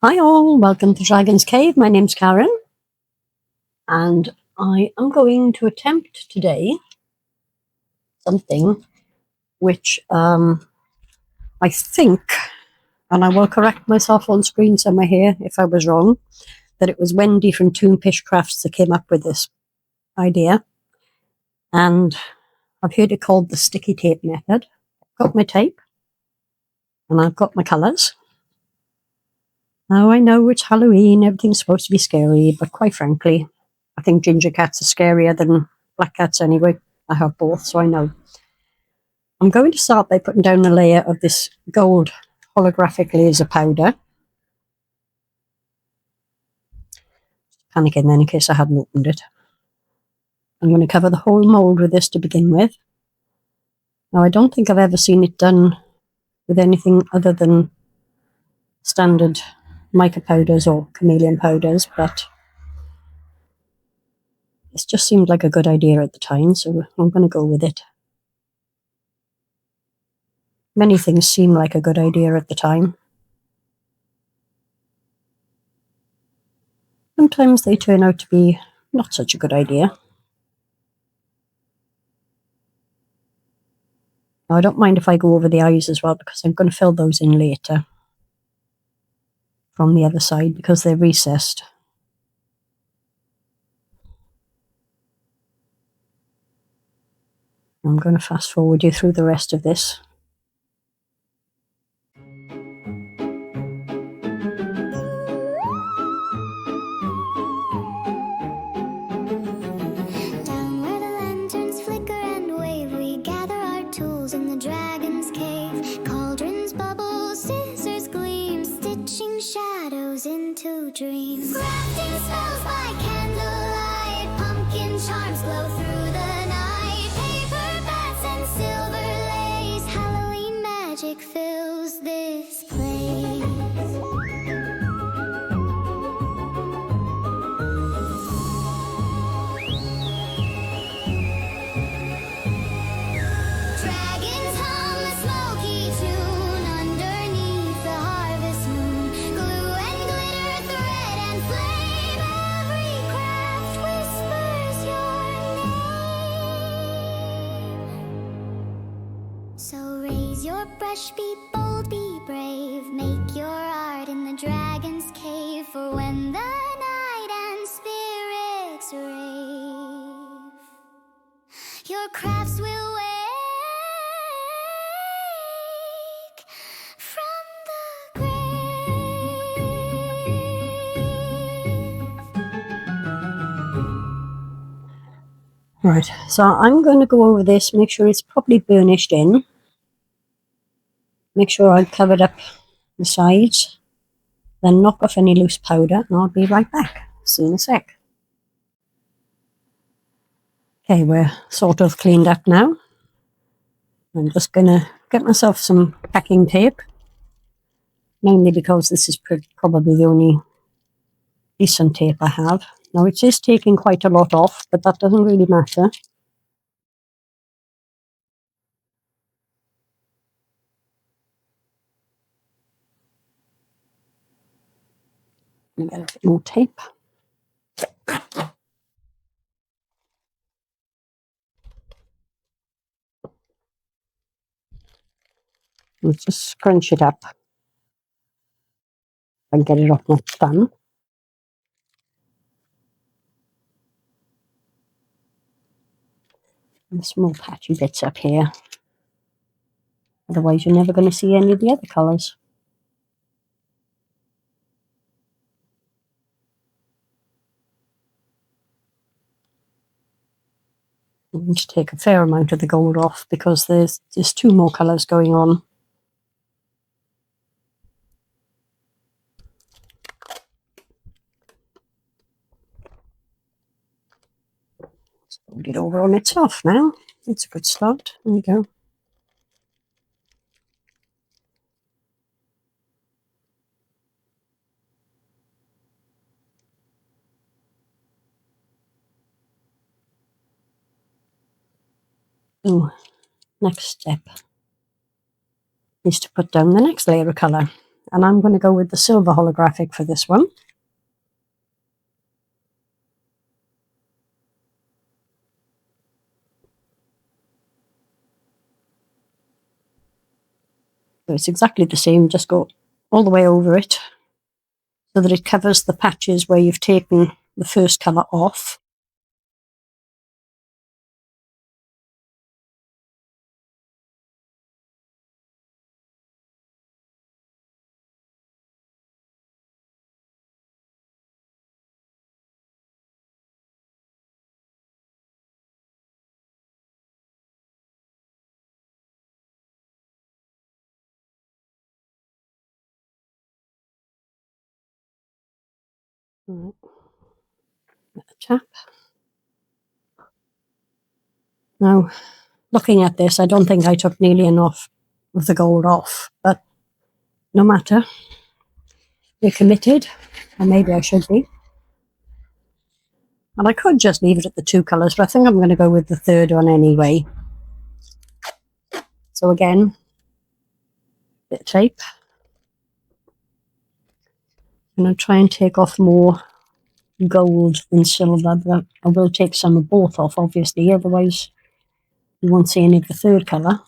Hi all, welcome to Dragon's Cave. My name's Karen and I am going to attempt today something which I think, and I will correct myself on screen somewhere here if I was wrong, that it was Wendy from Toonfish Crafts that came up with this idea, and I've heard it called the sticky tape method. I've got my tape and I've got my colours. Now I know it's Halloween, everything's supposed to be scary, but quite frankly, I think ginger cats are scarier than black cats anyway. I have both, so I know. I'm going to start by putting down a layer of this gold holographic laser powder. Panicking then in case I hadn't opened it. I'm going to cover the whole mould with this to begin with. Now I don't think I've ever seen it done with anything other than standard mica powders or chameleon powders, but it just seemed like a good idea at the time, so I'm going to go with it. Many things seem like a good idea at the time. Sometimes they turn out to be not such a good idea. Now, I don't mind if I go over the eyes as well, because I'm going to fill those in later from the other side because they're recessed. I'm going to fast forward you through the rest of this. Down where the lanterns flicker and wave, we gather our tools in the dragon's cave. Cauldrons bubble, scissors gleam, stitching shadows into dreams. Crafting spells by candlelight, pumpkin charms glow through the night. Paper bats and silver lace, Halloween magic fills this place. Dragons hum a smoky tune underneath the harvest moon. Glue and glitter, thread and flame, every craft whispers your name. So raise your brush, be bold, be brave, make your art in the dragon's cave, for when the night and spirits rave, your crafts will wake from the grave. Right, so I'm going to go over this, make sure it's properly burnished in. Make sure I've covered up the sides. Then knock off any loose powder and I'll be right back. See you in a sec. Okay, we're sort of cleaned up now. I'm just going to get myself some packing tape. Mainly because this is probably the only decent tape I have. Now it is taking quite a lot off, but that doesn't really matter. Get a bit more tape. Let's just scrunch it up and get it off my thumb. And small patchy bits up here. Otherwise you're never going to see any of the other colours. I'm going to take a fair amount of the gold off because there's two more colours going on. Let's fold it over on itself now. It's a good start. There we go. Next step is to put down the next layer of colour. and I'm going to go with the silver holographic for this one. So it's exactly the same, just go all the way over it so that it covers the patches where you've taken the first colour off. Right. Tap. Now, looking at this, I don't think I took nearly enough of the gold off, but no matter. We're committed, or maybe I should be. And I could just leave it at the two colours, but I think I'm going to go with the third one anyway. So again, bit of tape. I'm going to try and take off more gold than silver, but I will take some of both off, obviously, otherwise you won't see any of the third colour.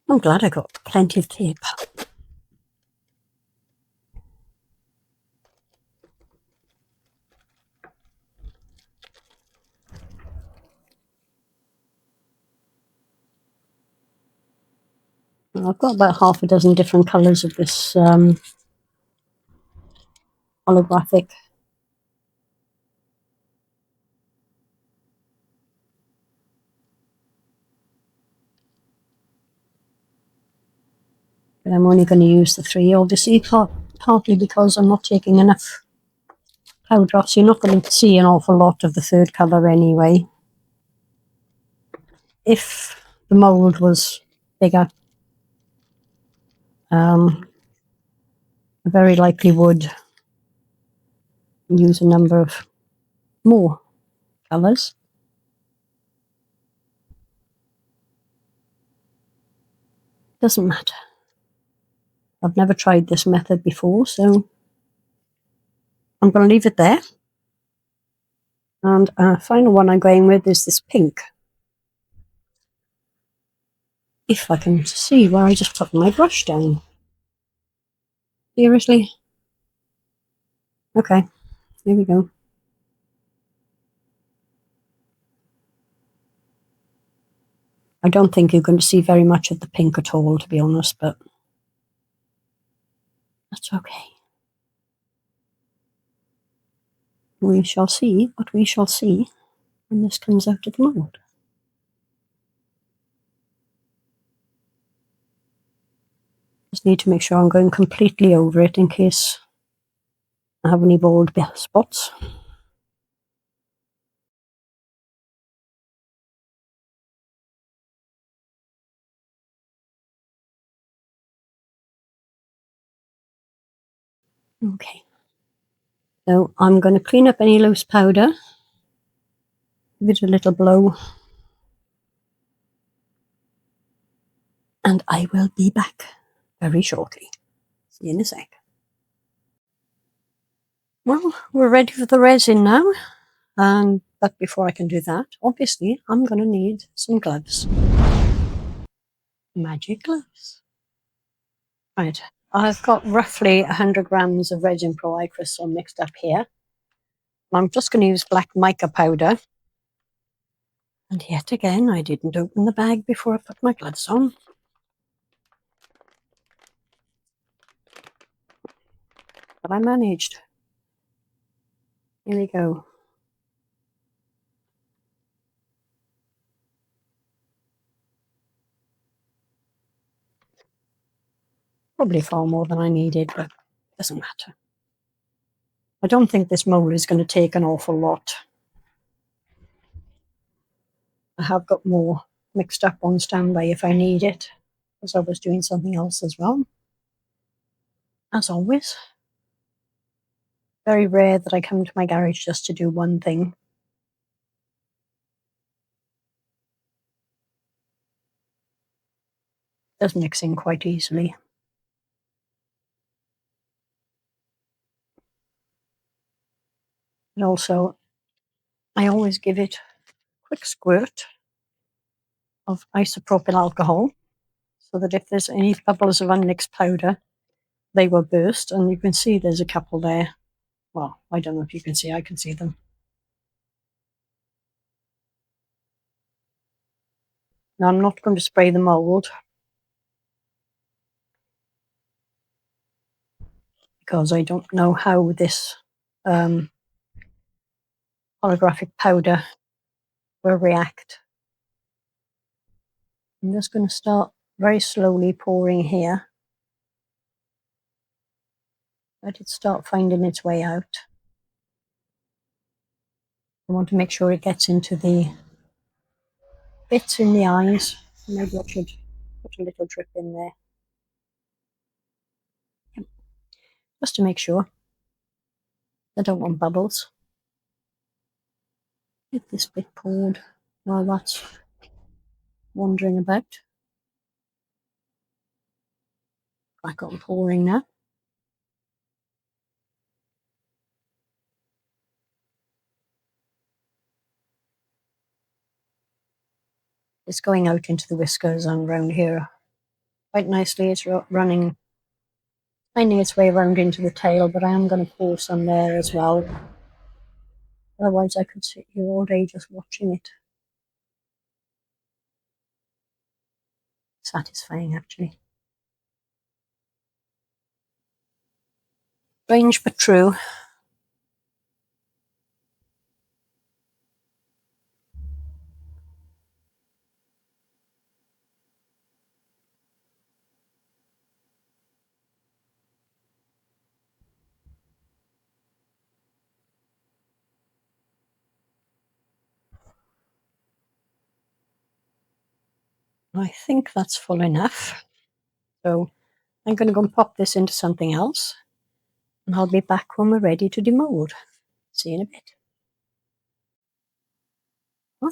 I'm glad I got plenty of tape. I've got about half a dozen different colours of this holographic. But I'm only going to use the three, obviously, partly because I'm not taking enough powder off, so you're not going to see an awful lot of the third colour anyway. If the mould was bigger, I very likely would use a number of more colours. Doesn't matter. I've never tried this method before, so I'm going to leave it there. And final one I'm going with is this pink. If I can see where I just put my brush down. Seriously? Okay, here we go. I don't think you're going to see very much of the pink at all, to be honest, but that's okay. We shall see what we shall see when this comes out of the mould. Just need to make sure I'm going completely over it in case I have any bald spots. Okay. So I'm going to clean up any loose powder, give it a little blow, and I will be back very shortly. See you in a sec. Well, we're ready for the resin now, but before I can do that, obviously I'm going to need some gloves. Magic gloves. Right, I've got roughly 100 grams of Resin Pro Eye Crystal mixed up here. I'm just going to use black mica powder. And yet again, I didn't open the bag before I put my gloves on. But I managed. Here we go. Probably far more than I needed, but it doesn't matter. I don't think this mould is going to take an awful lot. I have got more mixed up on standby if I need it, because I was doing something else as well. As always. very rare that I come to my garage just to do one thing. Does mix in quite easily. And also, I always give it a quick squirt of isopropyl alcohol so that if there's any bubbles of unmixed powder, they will burst. And you can see there's a couple there. Well, I don't know if you can see, I can see them. Now, I'm not going to spray the mould because I don't know how this holographic powder will react. I'm just going to start very slowly pouring here. Let it start finding its way out. I want to make sure it gets into the bits in the eyes. Maybe I should put a little drip in there. Yep. Just to make sure. I don't want bubbles. Get this bit poured while that's wandering about. Crack on pouring now. It's going out into the whiskers and around here quite nicely. It's running, finding its way around into the tail, but I am going to pour some there as well. Otherwise, I could sit here all day just watching it. Satisfying, actually. Strange but true. I think that's full enough. So I'm going to go and pop this into something else. And I'll be back when we're ready to demold. See you in a bit.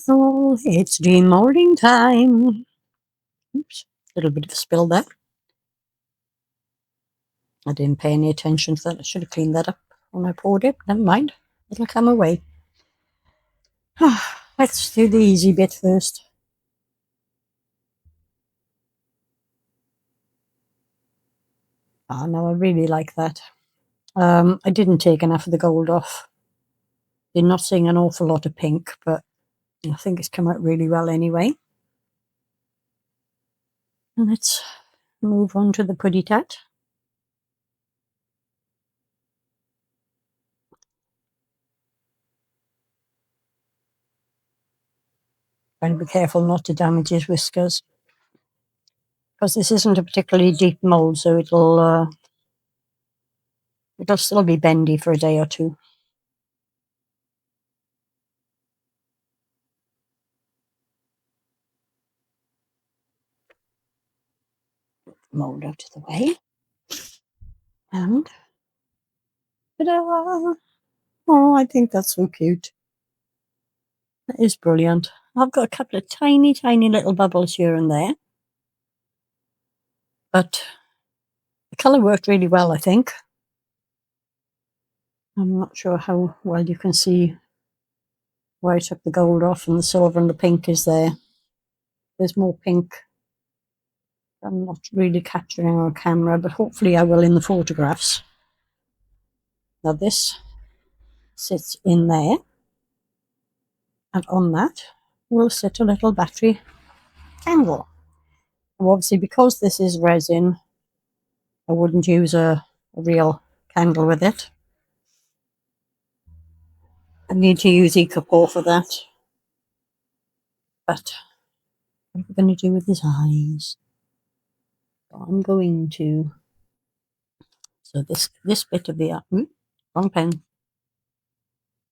Oh, it's demolding time. Oops, a little bit of a spill there. I didn't pay any attention to that. I should have cleaned that up when I poured it. Never mind. It'll come away. Let's do the easy bit first. No, I really like that. I didn't take enough of the gold off. You're not seeing an awful lot of pink, but I think it's come out really well anyway. And let's move on to the puddy tat. Trying to be careful not to damage his whiskers, because this isn't a particularly deep mold, so it'll still be bendy for a day or two. Mold out of the way. And ta-da! Oh, I think that's so cute. That is brilliant. I've got a couple of tiny, tiny little bubbles here and there. But the colour worked really well, I think. I'm not sure how well you can see where I took the gold off and the silver and the pink is there. There's more pink. I'm not really capturing on camera, but hopefully I will in the photographs. Now this sits in there, and on that will sit a little battery candle. Now obviously, because this is resin, I wouldn't use a real candle with it. I need to use Ecopore for that. But what are we going to do with his eyes? So I'm going to... So this bit of the... wrong pen.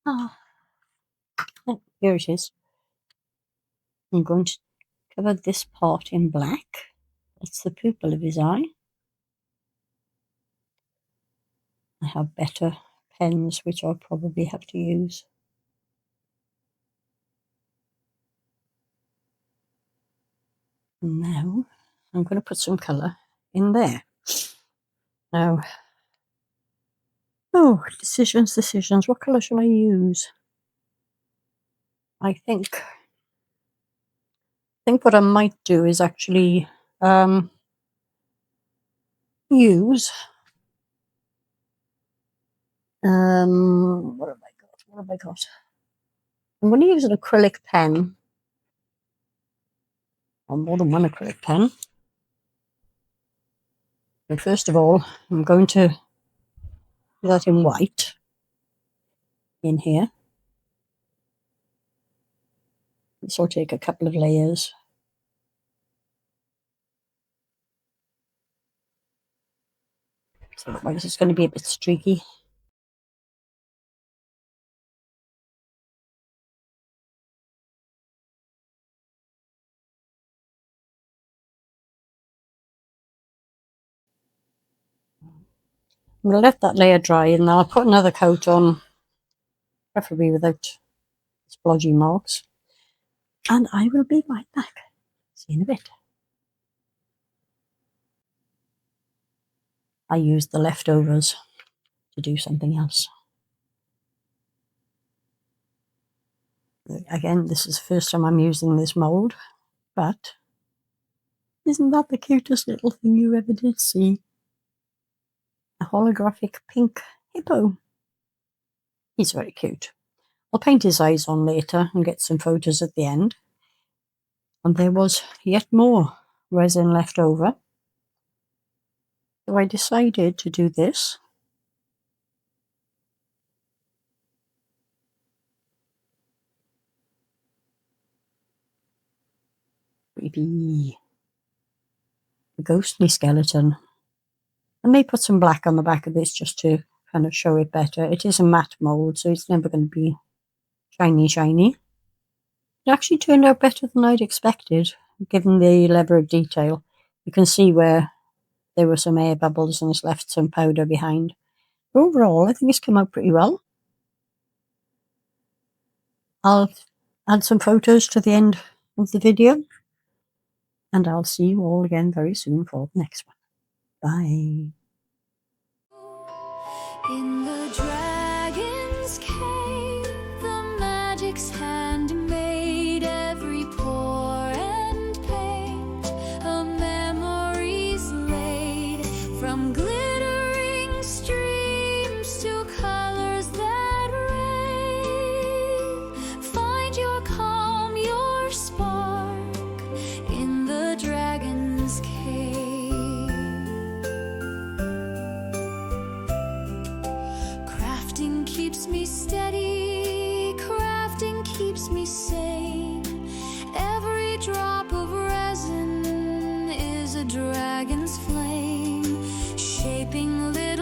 Oh, here it is. I'm going to cover this part in black. That's the pupil of his eye. I have better pens, which I'll probably have to use. Now I'm going to put some colour in there. Now, decisions. What colour shall I use? I think what I might do is actually use what have I got? I'm going to use an acrylic pen, or more than one acrylic pen. But first of all, I'm going to do that in white in here. This will take a couple of layers. So otherwise it's going to be a bit streaky. I'm going to let that layer dry and I'll put another coat on, preferably without splodgy marks. And I will be right back. See you in a bit. I used the leftovers to do something else. Again, this is the first time I'm using this mould, but isn't that the cutest little thing you ever did see? A holographic pink hippo. He's very cute. I'll paint his eyes on later and get some photos at the end. And there was yet more resin left over. So I decided to do this. Creepy. The ghostly skeleton. I may put some black on the back of this just to kind of show it better. It is a matte mould, so it's never going to be shiny. It actually turned out better than I'd expected, given the level of detail. You can see where there were some air bubbles and it's left some powder behind. Overall, I think it's come out pretty well. I'll add some photos to the end of the video. And I'll see you all again very soon for the next one. Bye. In the dragon's cave, the magic's hand made every pore and paint, a memories laid from glittering streams to colors that rave. Find your calm, your spark in the dragon's cave. Crafting keeps me steady, crafting keeps me sane. Every drop of resin is a dragon's flame, shaping little